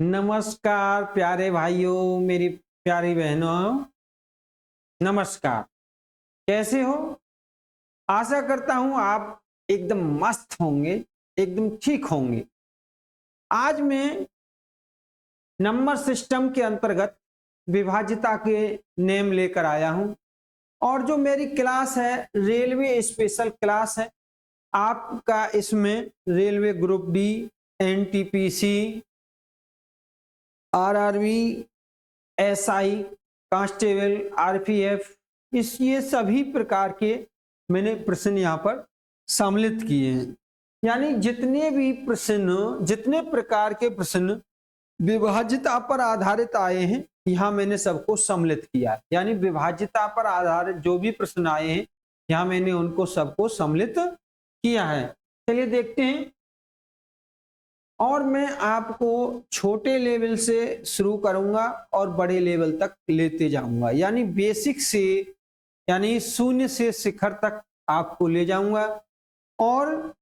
नमस्कार प्यारे भाइयों, मेरी प्यारी बहनों, नमस्कार। कैसे हो? आशा करता हूं आप एकदम मस्त होंगे, एकदम ठीक होंगे। आज मैं नंबर सिस्टम के अंतर्गत विभाज्यता के नेम लेकर आया हूं और जो मेरी क्लास है रेलवे स्पेशल क्लास है। आपका इसमें railway group D, NTPC, RRB, SI, constable, RPF, इस ये सभी प्रकार के मैंने प्रश्न यहाँ पर सम्मिलित किए हैं। यानी जितने प्रकार के प्रश्न विभाज्यता पर आधारित आए हैं, यहाँ मैंने सबको सम्मिलित किया है। यानी विभाज्यता पर आधारित जो भी प्रश्न आए हैं, यहाँ मैंने उनको सबको सम्मिलित किया है। चलिए देखते हैं। और मैं आपको छोटे लेवल से शुरू करूंगा और बड़े लेवल तक लेते जाऊंगा। यानी बेसिक से, यानी शून्य से शिखर तक आपको ले जाऊंगा और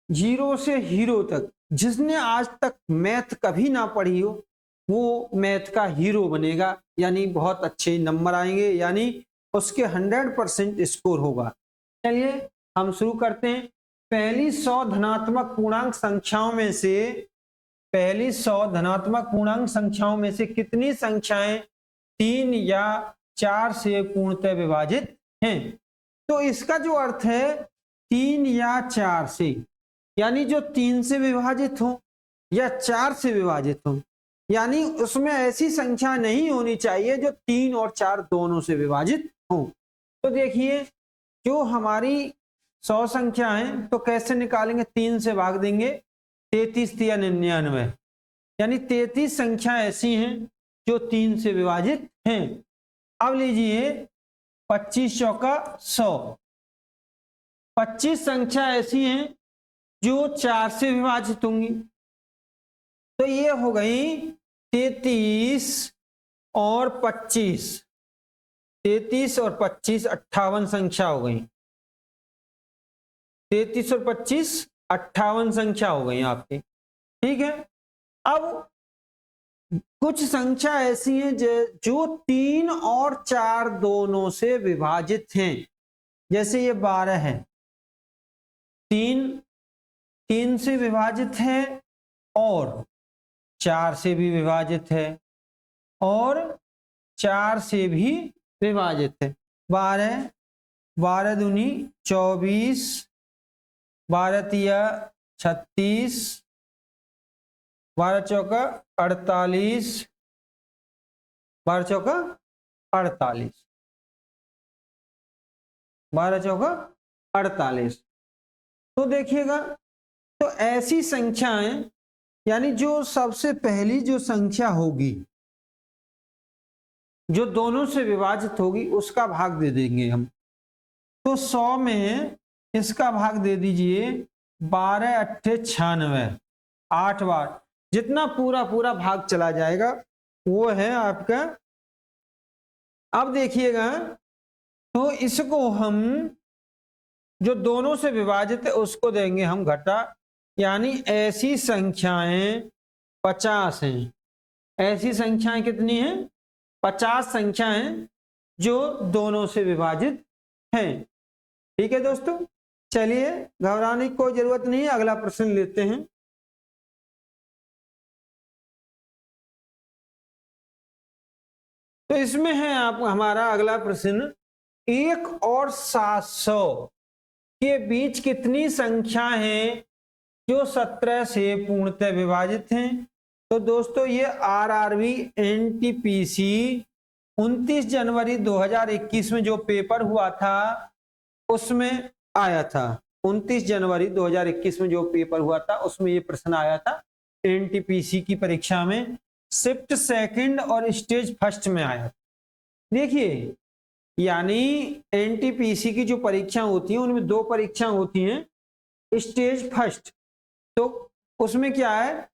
जीरो से हीरो तक। जिसने आज तक मैथ कभी ना पढ़ी हो वो मैथ का हीरो बनेगा, यानी बहुत अच्छे नंबर आएंगे, यानी उसके 100% स्कोर होगा। चलिए हम शुरू करते हैं। पहली 100 धनात्मक पूर्णांक संख्याओं में से कितनी संख्याएं 3 या 4 से पूर्णतः विभाजित हैं? तो इसका जो अर्थ है 3 या 4 से, यानी जो 3 से विभाजित हो या 4 से विभाजित हो, यानी उसमें ऐसी संख्या नहीं होनी चाहिए जो 3 और 4 दोनों से विभाजित हो। तो देखिए जो हमारी 100 संख्या है तो कैसे निकालेंगे? 3 से भाग देंगे, 33 या 99, यानी 33 संख्या ऐसी हैं जो 3 से विभाजित हैं। अब लीजिए 25 चौका 100, 25 संख्या ऐसी हैं जो 4 से विभाजित होंगी। तो ये हो गई 33 और 25, 33 और 25 58 संख्या हो गई। 33 और 25 58 संख्या हो गई आपकी। ठीक है। अब कुछ संख्या ऐसी हैं जो 3 और 4 दोनों से विभाजित हैं। जैसे ये 12 है, 3 से विभाजित है और 4 से भी विभाजित है और 4 से भी विभाजित है। 12 12 दूनी 24, 12 तिया 36, 12 चौका 48, 12 चौका 48, 12 चौका 48। तो देखिएगा, तो ऐसी संख्याएं, यानी जो सबसे पहली जो संख्या होगी जो दोनों से विभाजित होगी उसका भाग दे देंगे हम। तो 100 में इसका भाग दे दीजिए 12 अट्ठे 96, 8 बार, जितना पूरा पूरा भाग चला जाएगा वो है आपका। अब देखिएगा, तो इसको हम जो दोनों से विभाजित है उसको देंगे हम घटा, यानी ऐसी संख्याएं 50 हैं। ऐसी संख्याएं कितनी हैं? 50 संख्याएं जो दोनों से विभाजित हैं। ठीक है दोस्तों, चलिए घबराने की कोई जरूरत नहीं है, अगला प्रश्न लेते हैं। तो इसमें है आप हमारा अगला प्रश्न, 1 और 700 के बीच कितनी संख्या है जो 17 से पूर्णतः विभाजित हैं? तो दोस्तों ये आरआरबी एनटीपीसी 29 जनवरी 2021 में जो पेपर हुआ था उसमें आया था। 29 जनवरी 2021 में जो पेपर हुआ था उसमें ये प्रश्न आया था। एनटीपीसी की परीक्षा में शिफ्ट सेकंड और स्टेज फर्स्ट में आया। देखिए, यानी एनटीपीसी की जो परीक्षा होती है उनमें 2 परीक्षा होती हैं, स्टेज फर्स्ट। तो उसमें क्या है,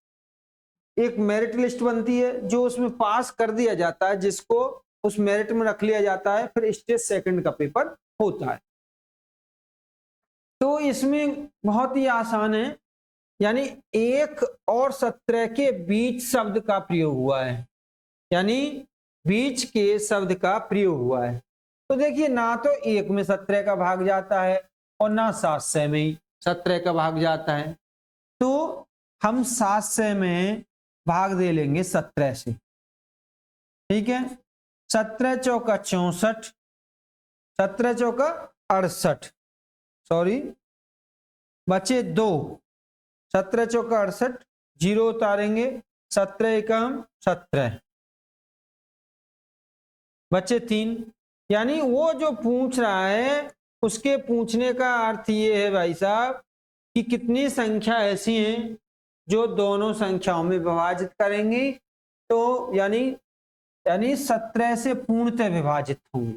एक मेरिट लिस्ट बनती है जो उसमें पास कर दिया जाता है, जिसको उस मेरिट में रख लिया जाता है, फिर स्टेज सेकंड का पेपर होता है। तो इसमें बहुत ही आसान है, यानी 1 और 17 के बीच शब्द का प्रयोग हुआ है, यानी बीच के शब्द का प्रयोग हुआ है। तो देखिए ना तो 1 में 17 का भाग जाता है और ना 700 में ही 17 का भाग जाता है। तो हम 700 में भाग दे लेंगे 17 से, ठीक है। 17 चौका 64, 17 चौका 68, सॉरी बचे 2, 17 चौका 68, 0 उतारेंगे, 17 एकम 17, बचे 3। यानी वो जो पूछ रहा है उसके पूछने का अर्थ ये है भाई साहब कि कितनी संख्या ऐसी हैं जो दोनों संख्याओं में विभाजित करेंगी, तो यानी 17 से पूर्णतः विभाजित होंगी।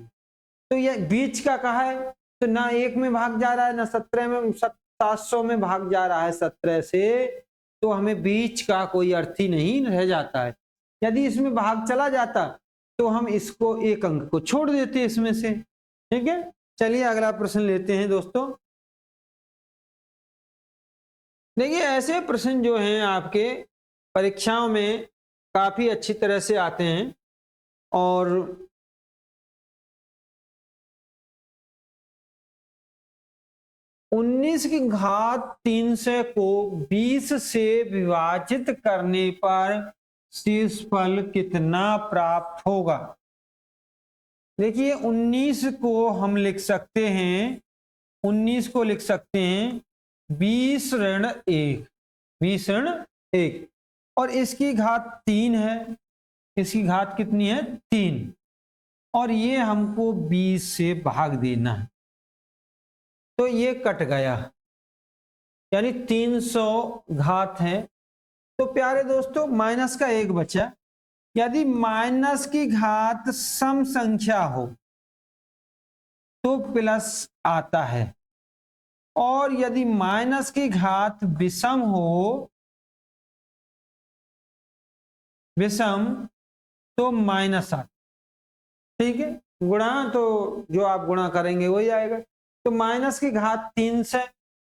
तो ये बीच का कहा है, तो ना 1 में भाग जा रहा है ना 17 में, 700 में भाग जा रहा है 17 से, तो हमें बीच का कोई अर्थ ही नहीं रह जाता है। यदि इसमें भाग चला जाता तो हम इसको एक अंक को छोड़ देते इसमें से, ठीक है। चलिए अगला प्रश्न लेते हैं दोस्तों। देखिए ऐसे प्रश्न जो हैं आपके परीक्षाओं में काफी अच्छी तरह से आते हैं और उन्नीस की घात 300 को 20 से विभाजित करने पर शेषफल कितना प्राप्त होगा। देखिए 19 को हम लिख सकते हैं, 19 को लिख सकते हैं 20 ऋण 1, 20 ऋण 1, और इसकी घात 3 है, इसकी घात कितनी है 3, और ये हमको 20 से भाग देना है, तो ये कट गया, यानी 300 घात है। तो प्यारे दोस्तों माइनस का 1 बचा। यदि माइनस की घात सम संख्या हो तो प्लस आता है, और यदि माइनस की घात विषम हो, विषम, तो माइनस आता, ठीक है। गुणा तो जो आप गुणा करेंगे वही आएगा। तो माइनस की घात 300,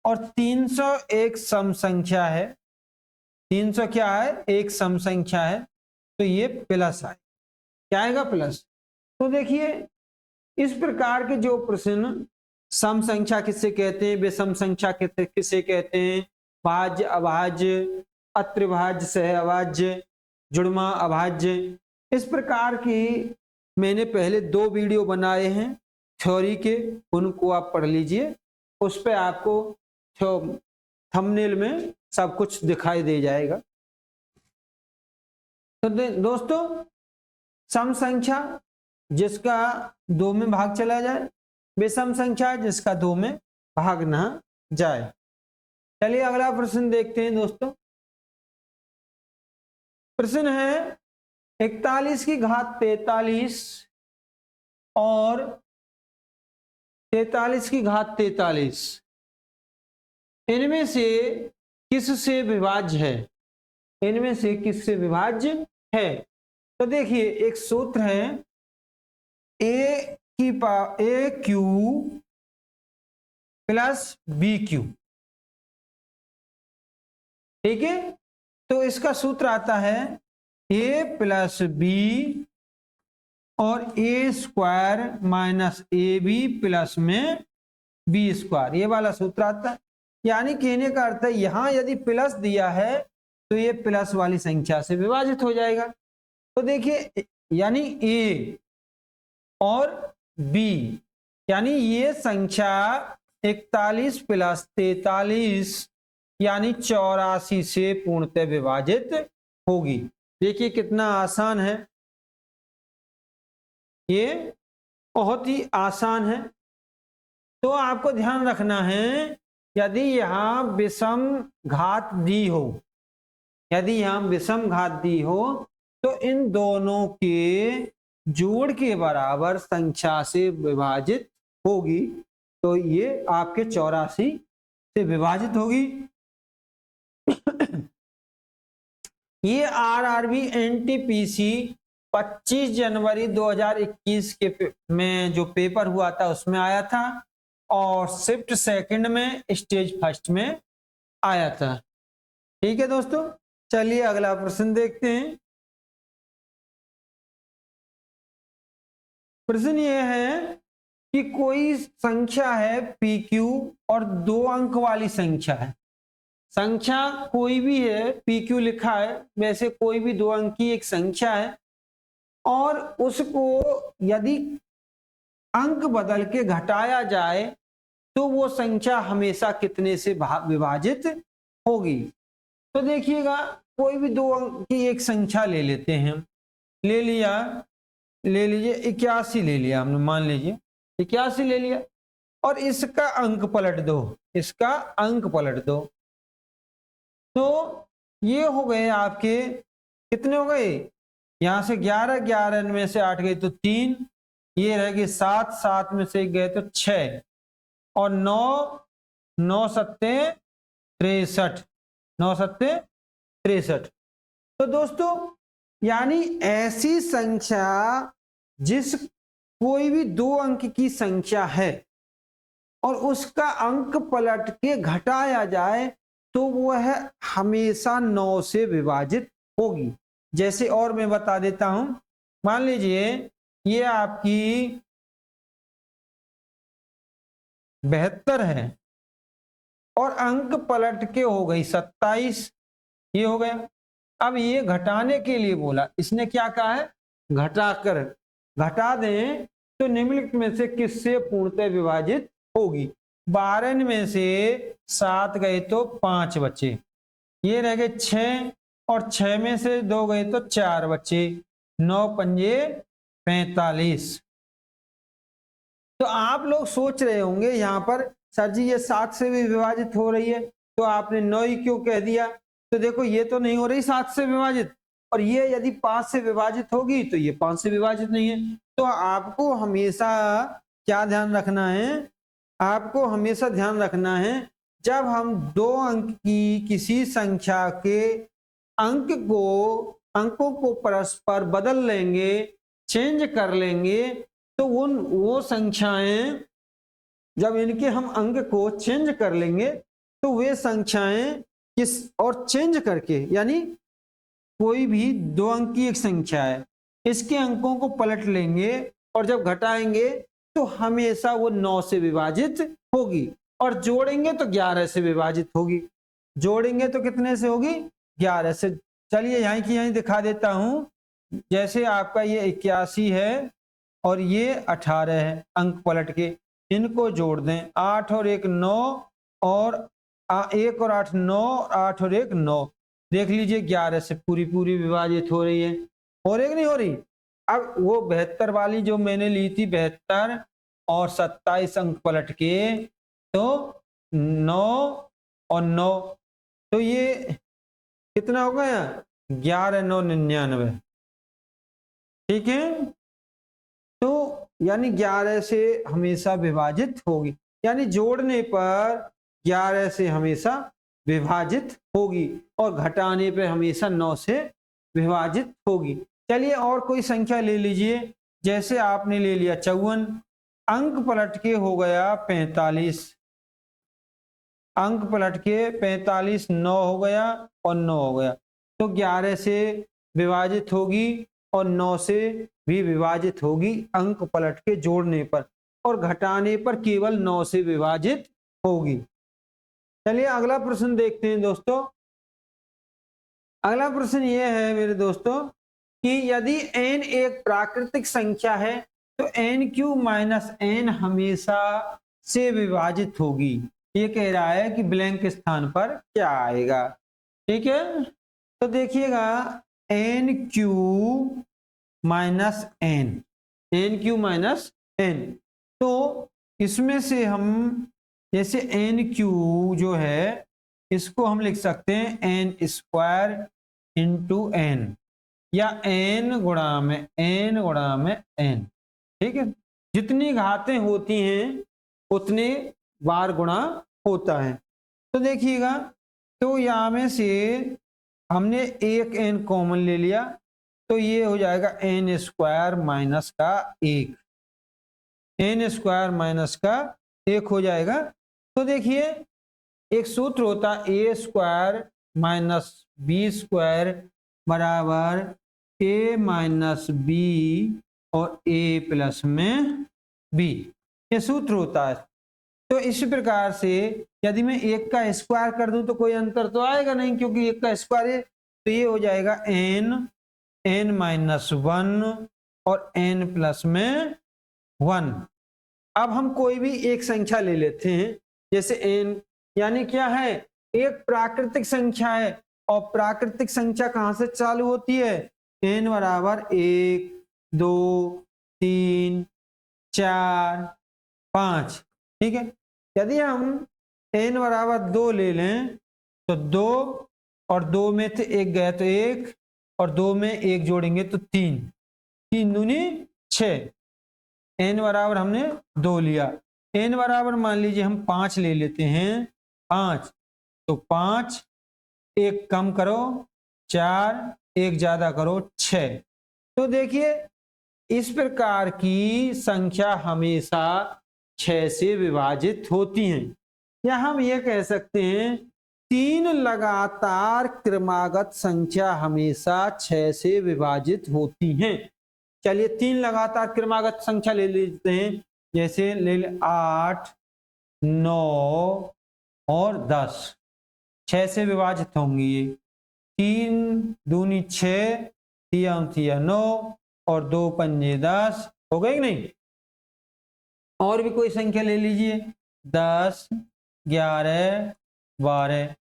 और 300 एक सम संख्या है, 300 क्या है एक सम संख्या है, तो ये प्लस आए, क्या आएगा प्लस। तो देखिए इस प्रकार के जो प्रश्न सम संख्या किससे कहते हैं, विषम संख्या किसे कहते हैं, भाज्य अभाज्य, अत्रिभाज्य सहअभाज्य, जुड़मा अभाज्य, इस प्रकार की मैंने पहले 2 वीडियो बनाए हैं थ्योरी के, उनको आप पढ़ लीजिए, उस पर आपको थंबनेल में सब कुछ दिखाई दे जाएगा। तो दोस्तों सम संख्या जिसका 2 में भाग चला जाए, विषम संख्या जिसका 2 में भाग ना जाए। चलिए अगला प्रश्न देखते हैं दोस्तों। प्रश्न है 41 की घात 43 और 43 की घात 43, इनमें से किससे विभाज्य है, इनमें से किससे विभाज्य है। तो देखिए एक सूत्र है ए क्यू प्लस बी क्यू, ठीक है। तो इसका सूत्र आता है ए प्लस बी और A square minus A B plus में बी स्क्वायर, ये वाला सूत्र आता है। यानी कहने का अर्थ है यहां यदि प्लस दिया है तो ये प्लस वाली संख्या से विभाजित हो जाएगा। तो देखिए यानी ए और बी, यानी ये संख्या 41 प्लस 43 यानी 84 से पूर्णतः विभाजित होगी। देखिए कितना आसान है, ये बहुत ही आसान है। तो आपको ध्यान रखना है यदि यहां विषम घात दी हो, यदि यहां विषम घात दी हो तो इन दोनों के जोड़ के बराबर संख्या से विभाजित होगी, तो ये आपके 84 से विभाजित होगी। ये आरआरबी एनटीपीसी 25 जनवरी 2021 के में जो पेपर हुआ था उसमें आया था, और शिफ्ट सेकंड में स्टेज फर्स्ट में आया था। ठीक है दोस्तों, चलिए अगला प्रश्न देखते हैं। प्रश्न ये है कि कोई संख्या है पी क्यू और 2 अंक वाली संख्या है। संख्या कोई भी है, पी क्यू लिखा है, वैसे कोई भी 2 अंक की एक संख्या है और उसको यदि अंक बदल के घटाया जाए तो वो संख्या हमेशा कितने से विभाजित होगी। तो देखिएगा, कोई भी 2 अंक की एक संख्या ले लेते हैं। ले लीजिए 81 ले लिया हमने, मान लीजिए 81 ले लिया और इसका अंक पलट दो, इसका अंक पलट दो। तो ये हो गए आपके, कितने हो गए, यहां से 11, 11 में से 8 गए तो 3, ये रह गए 7, 7 में से 1 गए तो 6 और 9, 9 सत्ते 63, 9 सत्ते 63। तो दोस्तों यानी ऐसी संख्या जिस कोई भी 2 अंक की संख्या है और उसका अंक पलट के घटाया जाए तो वह हमेशा 9 से विभाजित होगी। जैसे और मैं बता देता हूं, मान लीजिए ये आपकी 72 है और अंक पलट के हो गई 27, ये हो गया। अब ये घटाने के लिए बोला, इसने क्या कहा है, घटाकर, घटा दें तो निम्नलिखित में से किससे पूर्णतः विभाजित होगी। 12 में से 7 गए तो 5 बचे, ये रह गए 6 और 6 में से 2 गए तो 4 बचे, 9 पंजे 45। तो आप लोग सोच रहे होंगे यहाँ पर, सर जी ये 7 से भी विभाजित हो रही है तो आपने 9 ही क्यों कह दिया। तो देखो ये तो नहीं हो रही 7 से विभाजित, और ये यदि 5 से विभाजित होगी तो ये 5 से विभाजित नहीं है। तो आपको हमेशा क्या ध्यान रखना है, आपको हमेशा ध्यान रखना है जब हम 2 अंक की किसी संख्या के अंकों को परस्पर बदल लेंगे, चेंज कर लेंगे, तो वो संख्याएं, जब इनके हम अंक को चेंज कर लेंगे तो वे संख्याएं किस और चेंज करके, यानी कोई भी 2 अंक की एक संख्या है, इसके अंकों को पलट लेंगे और जब घटाएंगे तो हमेशा वो 9 से विभाजित होगी और जोड़ेंगे तो 11 से विभाजित होगी। जोड़ेंगे तो कितने से होगी, 11 से। चलिए यहीं की यहीं दिखा देता हूं, जैसे आपका ये 81 है और ये 18 है, अंक पलट के इनको जोड़ दें, 8 और 1 9 और 1 और 8 9, 8 और 1 9, देख लीजिए 11 से पूरी पूरी विभाजित हो रही है, हो रही नहीं हो रही। अब वो 72 वाली जो मैंने ली थी, 72 और 27 अंक पलट के, तो 9 और 9, तो ये कितना हो गया, 11 9 99, ठीक है। तो यानी 11 से हमेशा विभाजित होगी, यानी जोड़ने पर 11 से हमेशा विभाजित होगी और घटाने पर हमेशा 9 से विभाजित होगी। चलिए और कोई संख्या ले लीजिए, जैसे आपने ले लिया 54, अंक पलट के हो गया 45, अंक पलट के 45, 9 हो गया और 9 हो गया, तो 11 से विभाजित होगी और 9 से भी विभाजित होगी अंक पलट के जोड़ने पर, और घटाने पर केवल 9 से विभाजित होगी। चलिए अगला प्रश्न देखते हैं दोस्तों। अगला प्रश्न ये है मेरे दोस्तों कि यदि n एक प्राकृतिक संख्या है तो n³ - n हमेशा से विभाजित होगी। ये कह रहा है कि ब्लैंक स्थान पर क्या आएगा, ठीक है। तो देखिएगा n³ - n, n³ - n, तो इसमें से हम जैसे n³ जो है इसको हम लिख सकते हैं n² × n या n गुणा में n, ठीक है। जितनी घातें होती हैं उतने बार गुणा होता है। तो देखिएगा, तो यहाँ में से हमने एक n कॉमन ले लिया तो ये हो जाएगा n² - का 1, n² - का 1 हो जाएगा। तो देखिए एक सूत्र होता है a² माइनस बी स्क्वायर बराबर ए माइनस बी और ए प्लस में बी, ये सूत्र होता है। तो इस प्रकार से यदि मैं एक का स्क्वायर कर दूं तो कोई अंतर तो आएगा नहीं, क्योंकि एक का स्क्वायर है, तो ये हो जाएगा एन माइनस वन और एन प्लस में वन। अब हम कोई भी एक संख्या ले लेते हैं, जैसे एन, यानी क्या है, एक प्राकृतिक संख्या है, और प्राकृतिक संख्या कहां से चालू होती है, एन बराबर 1 2 3 4 5, ठीक है। यदि हम एन बराबर 2 ले लें तो 2 और 2 में से एक गया तो 1, और 2 में 1 जोड़ेंगे तो 3, 3 दूनी 6। एन बराबर हमने 2 लिया, एन बराबर मान लीजिए हम 5 ले लेते हैं, 5, तो 5 एक कम करो 4, एक ज्यादा करो 6। तो देखिए इस प्रकार की संख्या हमेशा 6 से विभाजित होती हैं, या हम ये कह सकते हैं 3 लगातार क्रमागत संख्या हमेशा 6 से विभाजित होती हैं। चलिए 3 लगातार क्रमागत संख्या ले लेते हैं, जैसे ले 8 9 और 10, 6 से विभाजित होंगी ये, 3 दूनी 6, 3 9 और 2 पंजे 10, हो गई नहीं। और भी कोई संख्या ले लीजिए, 10 11 12,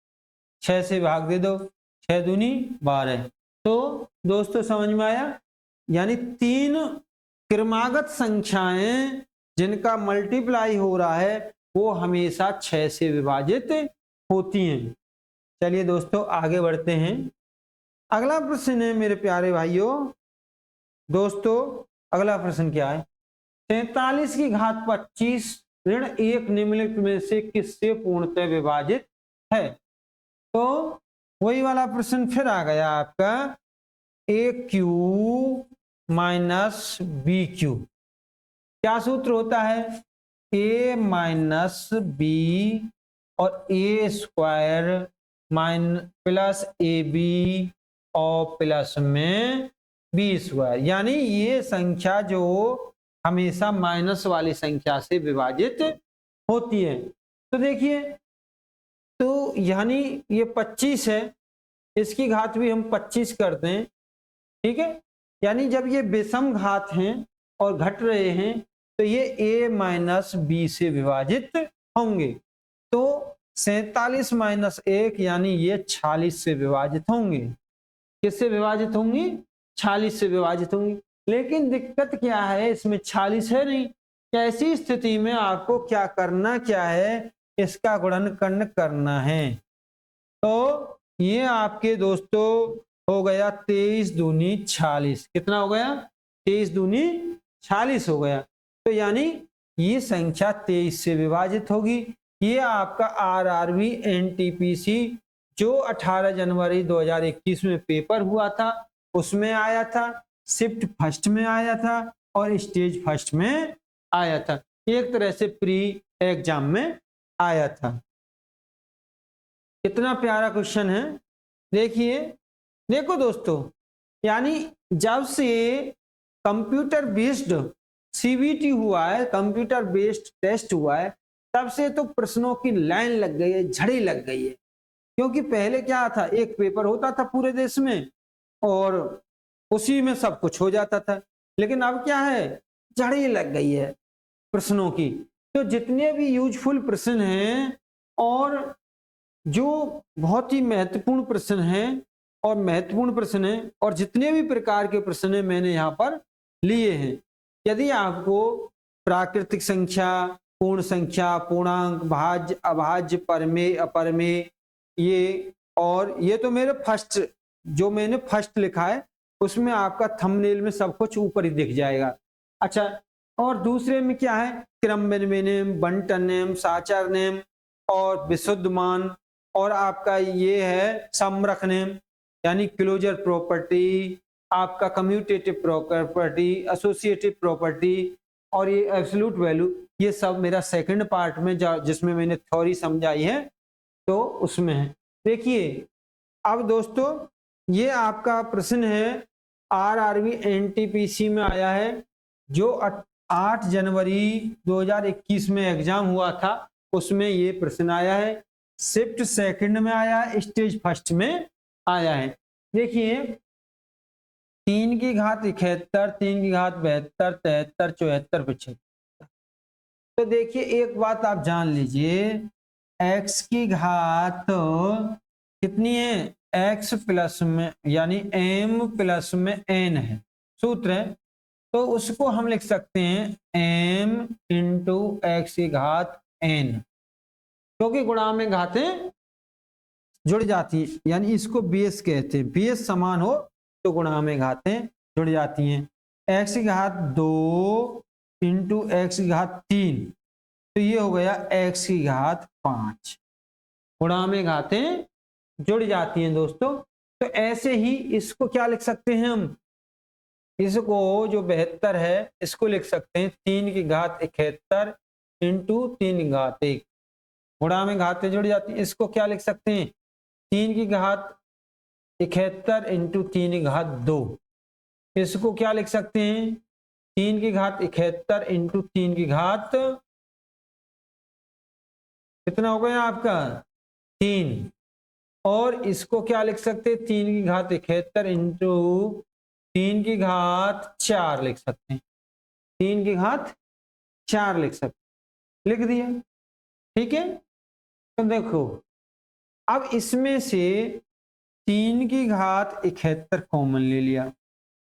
6 से भाग दे दो, 6 दूनी 12। तो दोस्तों समझ में आया, यानी 3 क्रमागत संख्याएं जिनका मल्टीप्लाई हो रहा है वो हमेशा 6 से विभाजित होती हैं। चलिए दोस्तों आगे बढ़ते हैं। अगला प्रश्न है मेरे प्यारे भाइयों, दोस्तों अगला प्रश्न क्या है, 43 की घात 25 ऋण 1 निम्नलिखित में से किससे पूर्णतः विभाजित है। तो वही वाला प्रश्न फिर आ गया आपका, ए क्यू माइनस बी क्यू। क्या सूत्र होता है, ए माइनस बी और A square plus A B और प्लस में बी स्क्वायर, यानी ये संख्या जो हमेशा माइनस वाली संख्या से विभाजित होती है। तो देखिए, तो यानी ये 25 है, इसकी घात भी हम 25 कर दें, ठीक है। यानी जब ये विषम घात हैं और घट रहे हैं तो ये a माइनस बी से विभाजित होंगे। तो 47 माइनस 1 यानी ये 46 से विभाजित होंगे। किससे विभाजित होंगी, 46 से विभाजित होंगी। लेकिन दिक्कत क्या है, इसमें 46 है नहीं। ऐसी स्थिति में आपको क्या करना क्या है, इसका गुणनखंड करना है। तो ये आपके दोस्तों हो गया 23 दूनी 46, कितना हो गया, 23 दूनी 46 हो गया। तो यानी ये संख्या 23 से विभाजित होगी। ये आपका आरआरबी एनटीपीसी जो 18 जनवरी 2021 में पेपर हुआ था उसमें आया था, शिफ्ट फर्स्ट में आया था और स्टेज फर्स्ट में आया था। एक तरह से प्री एग्जाम में आया था। कितना प्यारा क्वेश्चन है, देखिए। देखो दोस्तों, यानी जब से कंप्यूटर बेस्ड सीबीटी हुआ है, कंप्यूटर बेस्ड टेस्ट हुआ है, तब से तो प्रश्नों की लाइन लग गई है, झड़ी लग गई है। क्योंकि पहले क्या था, एक पेपर होता था पूरे देश में और उसी में सब कुछ हो जाता था। लेकिन अब क्या है, झड़ी लग गई है प्रश्नों की। तो जितने भी यूजफुल प्रश्न हैं और जो बहुत ही महत्वपूर्ण प्रश्न हैं और जितने भी प्रकार के प्रश्न हैं मैंने यहाँ पर लिए हैं। यदि आपको प्राकृतिक संख्या, पूर्ण संख्या, पूर्णांक, भाज्य, अभाज्य, परमेय, अपरमेय, ये और ये तो मेरे फर्स्ट जो मैंने फर्स्ट लिखा है उसमें आपका थंबनेल में सब कुछ ऊपर ही दिख जाएगा। अच्छा, और दूसरे में क्या है, क्रमविनिमय नियम, बंटन नियम, साचार नियम और विशुद्ध मान, और आपका ये है समरख नियम यानी क्लोजर प्रॉपर्टी, आपका कम्यूटेटिव प्रॉपर्टी, एसोसिएटिव प्रॉपर्टी और ये एब्सोल्यूट वैल्यू। ये सब मेरा सेकंड पार्ट में जिसमें मैंने थ्योरी समझाई है तो उसमें है। देखिए अब दोस्तों ये आपका प्रश्न है आरआरबी एनटीपीसी में आया है, जो 8 जनवरी 2021 में एग्जाम हुआ था, उसमें ये प्रश्न आया है। शिफ्ट सेकंड में आया है, स्टेज फर्स्ट में आया है। देखिए 3 की घात 71, 3 की घात 72, 73, 74, 75। तो देखिए एक बात आप जान लीजिए, x की घात कितनी है, x प्लस में यानी m प्लस में n है, सूत्र है, तो उसको हम लिख सकते हैं m इंटू एक्स की घात n, क्योंकि गुणा में घातें जुड़ जाती हैं, यानी इसको बेस कहते हैं, बेस समान हो तो गुणा में घातें जुड़ जाती हैं। x की घात 2 इंटू एक्स की घात 3, तो ये हो गया x की घात 5, गुणा में घातें जुड़ जाती हैं दोस्तों। तो ऐसे ही इसको क्या लिख सकते हैं हम, इसको जो 72 है इसको लिख सकते हैं 3 की घात 71 इंटू 3 की घात 1, गुणा में घातें जुड़ जाती हैं। इसको क्या लिख सकते हैं, 3 की घात 71 इंटू 3 की घात 2, इसको क्या लिख सकते हैं, 3 की घात 71 इंटू 3 की घात कितना हो गया आपका 3, और इसको क्या लिख सकते हैं, 3 की घात 71 इंटू 3 की घात 4 लिख सकते हैं, 3 की घात 4 लिख सकते हैं, लिख दिया, ठीक है। तो देखो अब इसमें से 3 की घात 71 कॉमन ले लिया,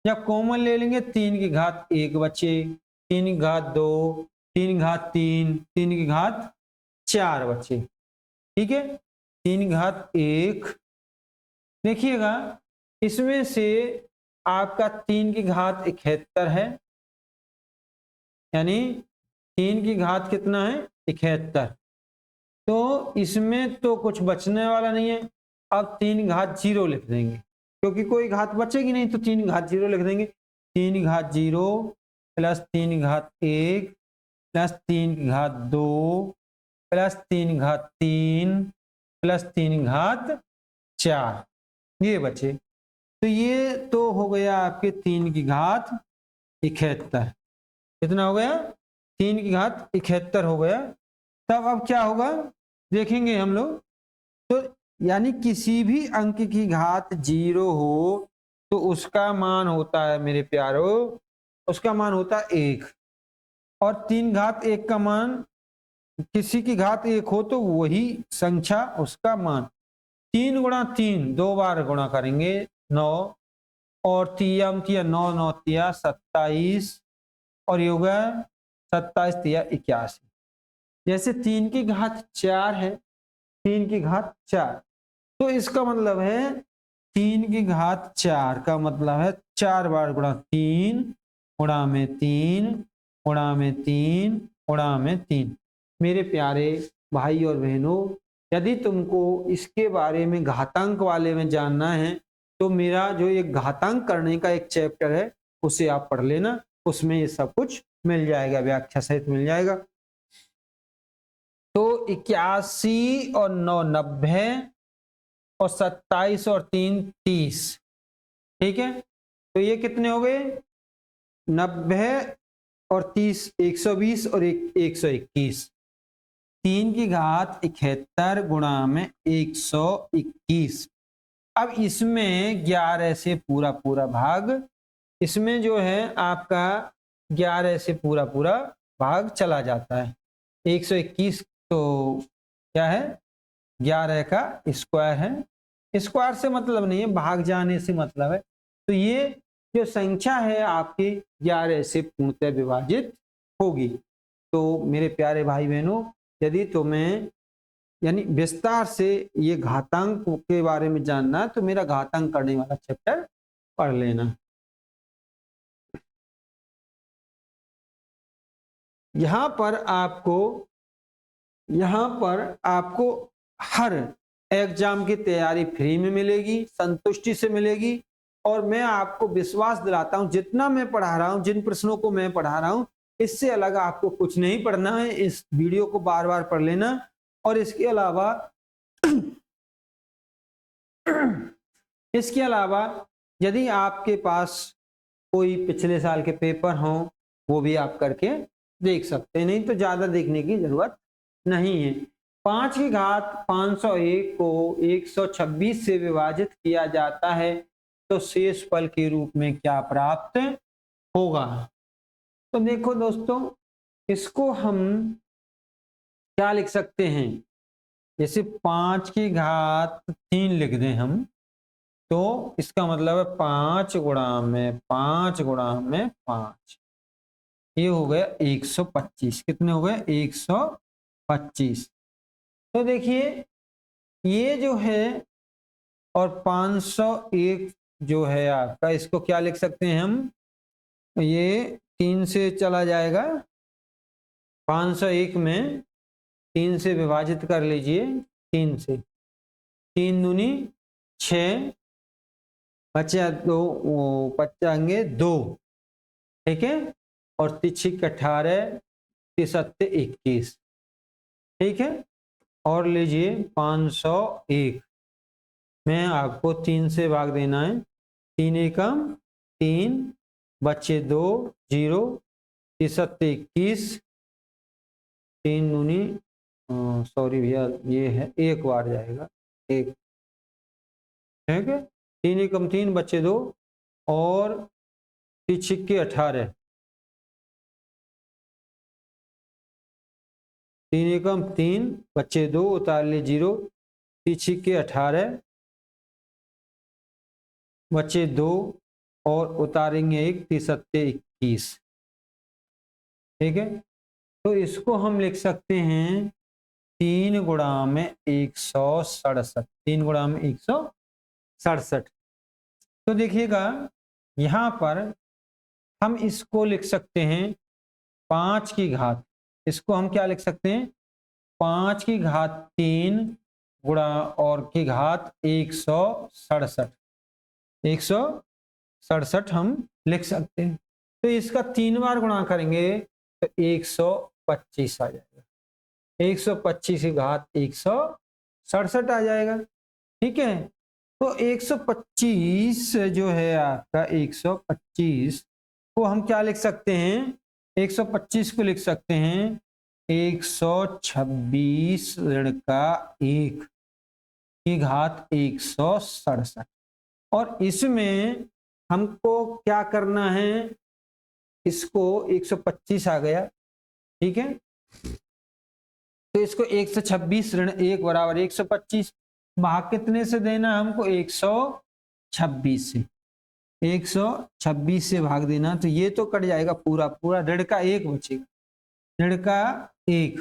जब कॉमन ले लेंगे 3 की घात 1 बचे, 3 की घात 2, 3 की घात 3, 3 की घात 4 बचे, ठीक है। 3 की घात 1, देखिएगा इसमें से आपका 3 की घात 71 है, यानी 3 की घात कितना है 71, तो इसमें तो कुछ बचने वाला नहीं है। अब 3 घात 0 लिख देंगे, क्योंकि कोई घात बचेगी नहीं, तो 3 घात 0 लिख देंगे। 3 घात 0 प्लस 3 घात 1 प्लस 3 घात 2 प्लस 3 घात 3 प्लस 3 घात 4, ये बचे। तो ये तो हो गया आपके 3 की घात 71, कितना हो गया 3 की घात 71 हो गया। तब अब क्या होगा देखेंगे हम लोग, तो यानी किसी भी अंक की घात 0 हो तो उसका मान होता है मेरे प्यारो, उसका मान होता है 1, और 3 घात 1 का मान, किसी की घात 1 हो तो वही संख्या उसका मान, 3 गुणा 3 2 बार गुणा करेंगे 9, और 3 तिया 9 9 तिया 27, और ये होगा 27 तिया 81। जैसे 3 की घात 4 है, 3 की घात 4, तो इसका मतलब है 3 की घात 4 का मतलब है 4 बार गुणा 3 गुणा में 3 गुणा में 3 गुणा में 3। मेरे प्यारे भाई और बहनों, यदि तुमको इसके बारे में घातांक वाले में जानना है तो मेरा जो ये घातांक करने का एक चैप्टर है उसे आप पढ़ लेना, उसमें ये सब कुछ मिल जाएगा, व्याख्या सहित मिल जाएगा। तो 81 और 9 90, और 27 और 3 30, ठीक है। तो ये कितने हो गए 90 और 30 120 और 121, 3 की घात 71 गुणा में 121। अब इसमें 11 से पूरा पूरा भाग, इसमें जो है आपका 11 से पूरा पूरा भाग चला जाता है। 121 तो क्या है 11 का स्क्वायर है, स्क्वायर से मतलब नहीं है, भाग जाने से मतलब है। तो ये जो संख्या है आपकी 11 से पूर्णतः विभाजित होगी। तो मेरे प्यारे भाई बहनों, यदि तुम्हें यानी विस्तार से ये घातांक के बारे में जानना है तो मेरा घातांक करने वाला चैप्टर पढ़ लेना। यहाँ पर आपको हर एग्जाम की तैयारी फ्री में मिलेगी, संतुष्टि से मिलेगी, और मैं आपको विश्वास दिलाता हूं जितना मैं पढ़ा रहा हूं, जिन प्रश्नों को मैं पढ़ा रहा हूं, इससे अलग आपको कुछ नहीं पढ़ना है। इस वीडियो को बार बार पढ़ लेना, और इसके अलावा इसके अलावा यदि आपके पास कोई पिछले साल के पेपर हों वो भी आप करके देख सकते हैं, नहीं तो ज़्यादा देखने की जरूरत नहीं है। 5 की घात 501 को 126 से विभाजित किया जाता है तो शेष फल के रूप में क्या प्राप्त होगा। तो देखो दोस्तों, इसको हम क्या लिख सकते हैं, जैसे 5 की घात 3 लिख दें हम, तो इसका मतलब है 5 गुणा में 5 गुणा में 5, ये हो गया 125। कितने हो गए? 125। तो देखिए ये जो है और 501 जो है आपका, इसको क्या लिख सकते हैं हम, ये 3 से चला जाएगा, 501 में 3 से विभाजित कर लीजिए, 3 से, 3 दूनी 6, बचा 2, बचाएंगे 2, ठीक है, और 3 18, 3 21, ठीक है। और लीजिए 501 में आपको 3 से भाग देना है, 3 एकम 3, बच्चे 2, 0, 3 21, 3 दूनी, सॉरी भैया ये है एक बार जाएगा, एक, ठीक है, 3 एकम 3, बच्चे 2, और 3 18, 3 एकम 3, बच्चे 2, उतार ले 0, 3 18, बच्चे 2, और उतारेंगे 1, 3 21, ठीक है। तो इसको हम लिख सकते हैं 3 गुणा में 167, 3 गुणा में 167। तो देखिएगा यहाँ पर हम इसको लिख सकते हैं 5 की घात, इसको हम क्या लिख सकते हैं, 5 की घात 3 गुणा और की घात 167, 167 हम लिख सकते हैं। तो इसका 3 बार गुणा करेंगे तो 125 आ जाएगा, 125 की घात 167 आ जाएगा, ठीक है। तो 125 जो है आपका, 125 को हम क्या लिख सकते हैं, 125 को लिख सकते हैं 126 ऋण का 1 की घात 167। और इसमें हमको क्या करना है, इसको 125 आ गया, ठीक है, तो इसको 126 ऋण 1 बराबर 125, भाग कितने से देना हमको, 126 से, 126 से भाग देना, तो ये तो कट जाएगा पूरा पूरा, ऋण का 1 बचेगा, ऋण का 1,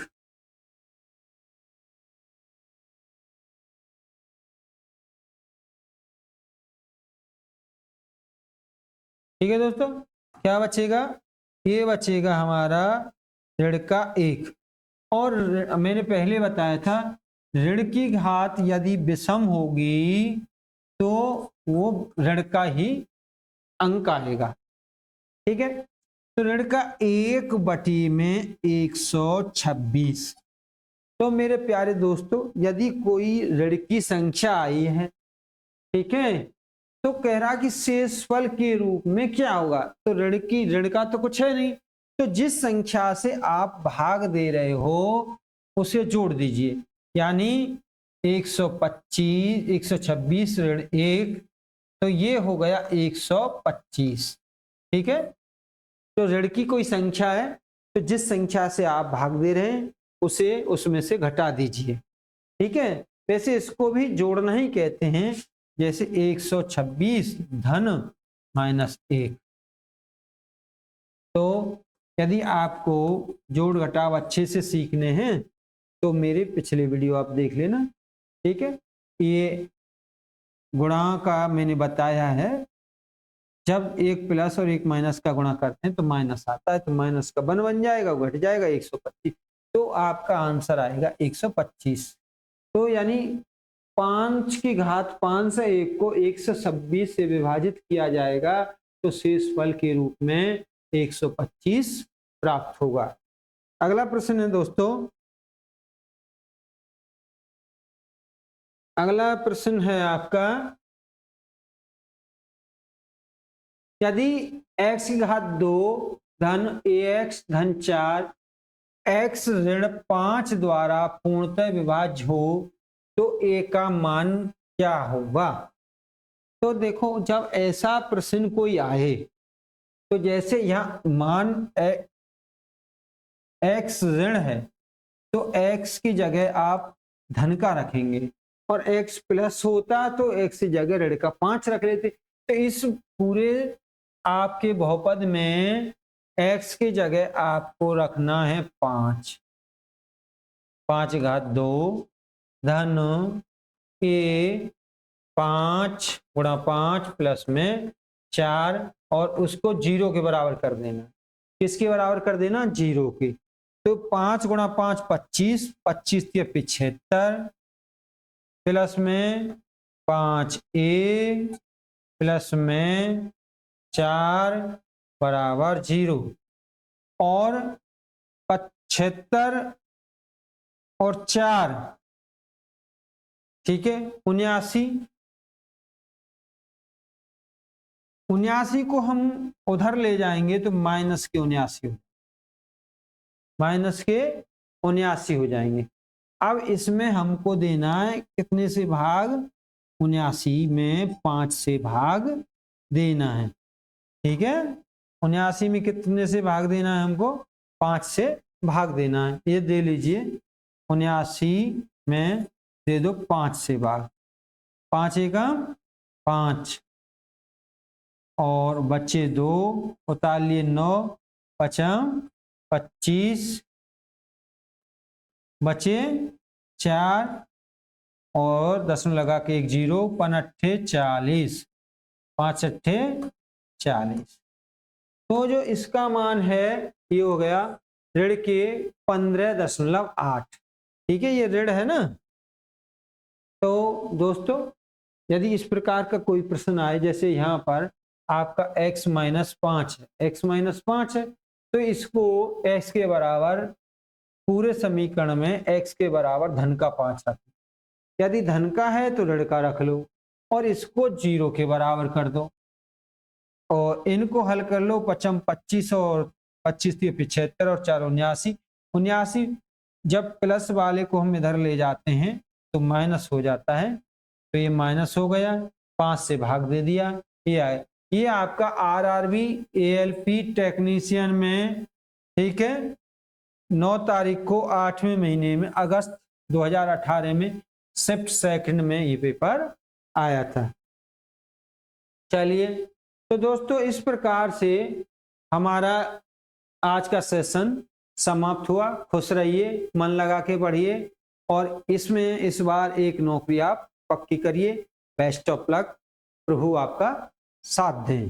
ठीक है दोस्तों। क्या बचेगा, ये बचेगा हमारा ऋण का 1। और मैंने पहले बताया था ऋण की घात यदि विषम होगी तो वो ऋण का ही अंक आएगा, ठीक है। तो ऋण का 1/126। तो मेरे प्यारे दोस्तों, यदि कोई ऋण की संख्या आई है, ठीक है, तो कह रहा कि शेषफल के रूप में क्या होगा, तो ऋण का तो कुछ है नहीं, तो जिस संख्या से आप भाग दे रहे हो उसे जोड़ दीजिए, यानी 125, 126 ऋण 1, तो ये हो गया 125, ठीक है। तो ऋण की कोई संख्या है तो जिस संख्या से आप भाग दे रहे हैं उसे उसमें से घटा दीजिए, ठीक है। वैसे इसको भी जोड़ना ही कहते हैं, जैसे 126 धन -1। तो यदि आपको जोड़ घटाव अच्छे से सीखने हैं तो मेरे पिछले वीडियो आप देख लेना, ठीक है। ये गुणा का मैंने बताया है, जब एक प्लस और एक माइनस का गुणा करते हैं तो माइनस आता है, तो माइनस का 1 बन जाएगा, घट जाएगा 125, तो आपका आंसर आएगा 125। तो यानी 5 की घात 501 को 126 से विभाजित किया जाएगा तो शेषफल के रूप में 125 प्राप्त होगा। अगला प्रश्न है दोस्तों, अगला प्रश्न है आपका, यदि x की घात 2 धन ax धन 4 x ऋण 5 द्वारा पूर्णतः विभाज्य हो तो a का मान क्या होगा। तो देखो, जब ऐसा प्रश्न कोई आए तो जैसे यहाँ मान x ऋण है तो x की जगह आप धन का रखेंगे, और x प्लस होता तो x की जगह ऋण का 5 रख लेते। तो इस पूरे आपके बहुपद में x की जगह आपको रखना है 5, 5 घात 2 धन a 5 गुणा 5 प्लस में 4, और उसको 0 के बराबर कर देना। किसके बराबर कर देना? 0 के। तो 5 गुणा 5 25, 25 के 75 प्लस में 5a प्लस में 4 बराबर 0, और 75 और 4, ठीक है, 79। 79 को हम उधर ले जाएंगे तो माइनस के 79, माइनस के 79 हो जाएंगे। अब इसमें हमको देना है कितने से भाग? 79 में 5 से भाग देना है, ठीक है। 79 में कितने से भाग देना है हमको? 5 से भाग देना है। ये दे लीजिए, 79 में दे दो 5 से भाग, 5 एकम 5, और बच्चे 2, उतार लिए 9, 5 25, बचे 4, और 10 लगा के 1 0, 5 अट्ठे 40, 5 अट्ठे 40। तो जो इसका मान है ये हो गया ऋण के 15.8, ठीक है, ये ऋण है ना। तो दोस्तों, यदि इस प्रकार का कोई प्रश्न आए, जैसे यहाँ पर आपका x माइनस 5 है, x माइनस 5 है, तो इसको x के बराबर पूरे समीकरण में x के बराबर धन का 5 रख, यदि धन का है तो ऋण का रख लो, और इसको 0 के बराबर कर दो, और इनको हल कर लो। 5 25 और 25 के 75 और 4 79, 79 जब प्लस वाले को हम इधर ले जाते हैं तो माइनस हो जाता है, तो ये माइनस हो गया, 5 से भाग दे दिया, ये आए। ये आपका आरआरबी एएलपी टेक्नीशियन में, ठीक है, 9 तारीख को 8वें महीने में अगस्त 2018 में शिफ्ट सेकंड में ये पेपर आया था। चलिए, तो दोस्तों इस प्रकार से हमारा आज का सेशन समाप्त हुआ। खुश रहिए, मन लगा के पढ़िए, और इसमें इस बार एक नौकरी आप पक्की करिए। बेस्ट ऑफ लक, प्रभु आपका साथ दें।